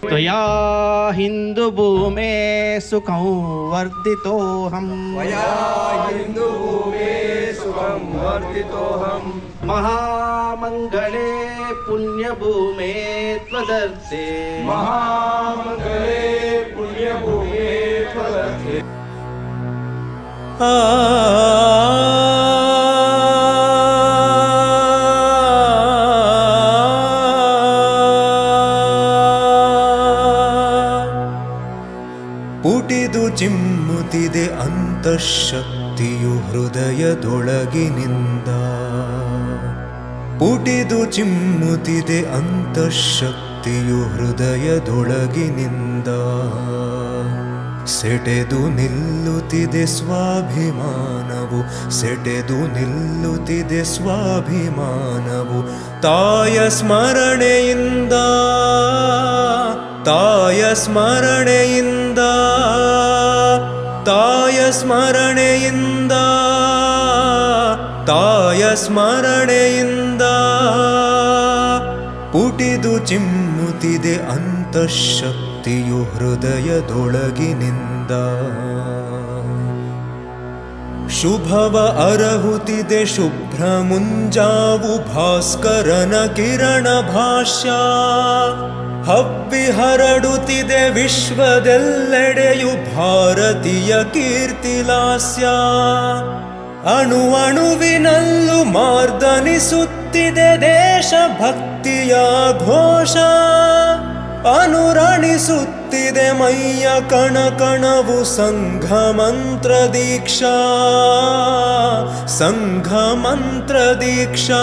त्वया हिन्दुभूमे सुखं वर्धितोऽहम् महामङ्गले पुण्यभूमे त्वदर्थे ಪುಟಿದು ಚಿಮ್ಮುತ್ತಿದೆ ಅಂತಃಶಕ್ತಿಯು ಹೃದಯದೊಳಗಿನಿಂದ. ಪುಟಿದು ಚಿಮ್ಮುತ್ತಿದೆ ಅಂತಃಶಕ್ತಿಯು ಹೃದಯದೊಳಗಿನಿಂದ. ಸೆಟೆದು ನಿಲ್ಲುತ್ತಿದೆ ಸ್ವಾಭಿಮಾನವು, ಸೆಟೆದು ನಿಲ್ಲುತ್ತಿದೆ ಸ್ವಾಭಿಮಾನವು. ತಾಯ ಸ್ಮರಣೆಯಿಂದ, ತಾಯ ಸ್ಮರಣೆಯಿಂದ, ತಾಯ ಸ್ಮರಣೆಯಿಂದ, ತಾಯ ಸ್ಮರಣೆಯಿಂದ ಪುಟಿದು ಚಿಮ್ಮುತ್ತಿದೆ ಅಂತಃಶಕ್ತಿಯು ಹೃದಯದೊಳಗಿನಿಂದ. ಶುಭವ ಅರಹುತ್ತಿದೆ ಶುಭ್ರ ಮುಂಜಾವು ಭಾಸ್ಕರನ ಕಿರಣ ಭಾಷ್ಯ. ಹಬ್ಬಿ ಹರಡುತ್ತಿದೆ ವಿಶ್ವದೆಲ್ಲೆಡೆಯು ಭಾರತೀಯ ಕೀರ್ತಿಲಾಸ್ಯ. ಅಣು ಅಣುವಿನಲ್ಲೂ ಮಾರ್ದನಿಸುತ್ತಿದೆ ದೇಶಭಕ್ತಿಯ ಘೋಷ. ಅನುರಣಿಸುತ್ತಿದೆ ಮೈಯ ಕಣ ಕಣವು ಸಂಘ ಮಂತ್ರ ದೀಕ್ಷಾ, ಸಂಘ ಮಂತ್ರ ದೀಕ್ಷಾ.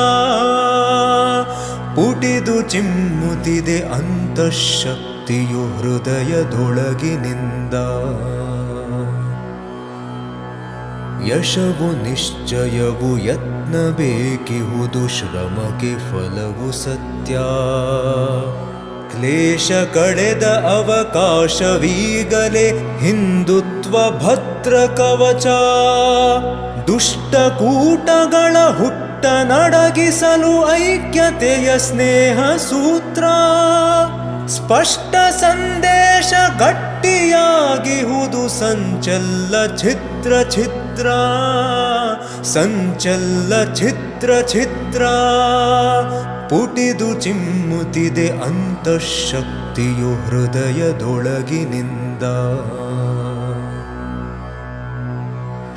ಪುಟಿದು ಚಿಮ್ಮುತ್ತಿದೆ ಅಂತಃಶಕ್ತಿಯು ಹೃದಯದೊಳಗಿನಿಂದ. ಯಶವು ನಿಶ್ಚಯವು ಯತ್ನ ಬೇಕಿಹುದು, ಶ್ರಮಕ್ಕೆ ಫಲವು ಸತ್ಯ. ಕ್ಲೇಶ ಕಳೆದ ಅವಕಾಶವೀಗಲೇ ಹಿಂದುತ್ವ ಭದ್ರ ಕವಚ. ದುಷ್ಟಕೂಟಗಳ ಹುಟ್ಟ ನಡಗಿಸಲು ಐಕ್ಯತೆಯ ಸ್ನೇಹ ಸೂತ್ರ. ಸ್ಪಷ್ಟ ಸಂದೇಶ ಗಟ್ಟಿಯಾಗಿಹುದು ಸಂಚಲ್ಲ ಛಿದ್ರ ಛಿದ್ರ, ಸಂಚಲ್ಲ ಛಿದ್ರ ಛಿದ್ರ. ಪುಟಿದು ಚಿಮ್ಮುತ್ತಿದೆ ಅಂತಃಶಕ್ತಿಯು ಹೃದಯದೊಳಗಿನಿಂದ.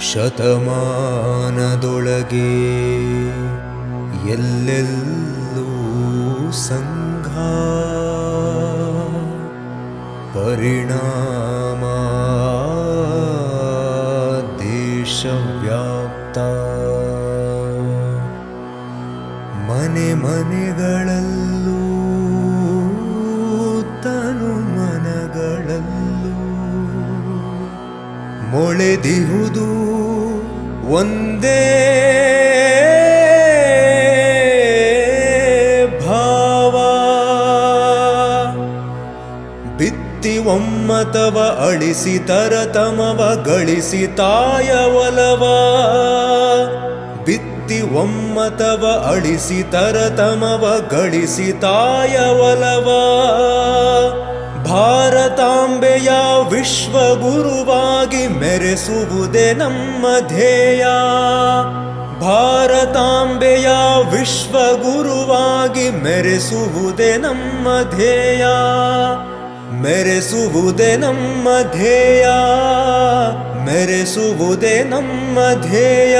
ಶತಮಾನದೊಳಗೆ ಎಲ್ಲೆಲ್ಲೂ ಸಂಘ, ಪರಿಣಾಮ ದೇಶವ್ಯಾಪ್ತ. ಮನೆ ಮನೆಗಳಲ್ಲೂ ತನು ಮನಗಳಲ್ಲೂ ಮೊಳೆದಿಹುದು ಒಂದೇ ಭಾವ. ಬಿತ್ತಿ ಒಮ್ಮತವ ಅಳಿಸಿ ತರತಮವ ಗಳಿಸಿ ತಾಯ ಒಲವ. ಬಿತ್ತಿ ಒಮ್ಮತವ ಅಳಿಸಿ ತರತಮವ ಗಳಿಸಿ ತಾಯ ಒಲವ. ಭಾರತಾಂಬೆಯ ವಿಶ್ವಗುರುವಾಗಿ ಮೆರೆಸುವುದೇ ನಮ್ಮ ಧ್ಯೇಯ. ಭಾರತಾಂಬೆಯ ವಿಶ್ವಗುರುವಾಗಿ ಮೆರೆಸುವುದೇ ನಮ್ಮ ಧ್ಯೇಯ. ಮೆರೆಸುವುದೇ ನಮ್ಮ ಧ್ಯೇಯ, ಮೆರೆಸುವುದೇ ನಮ್ಮ ಧ್ಯೇಯ.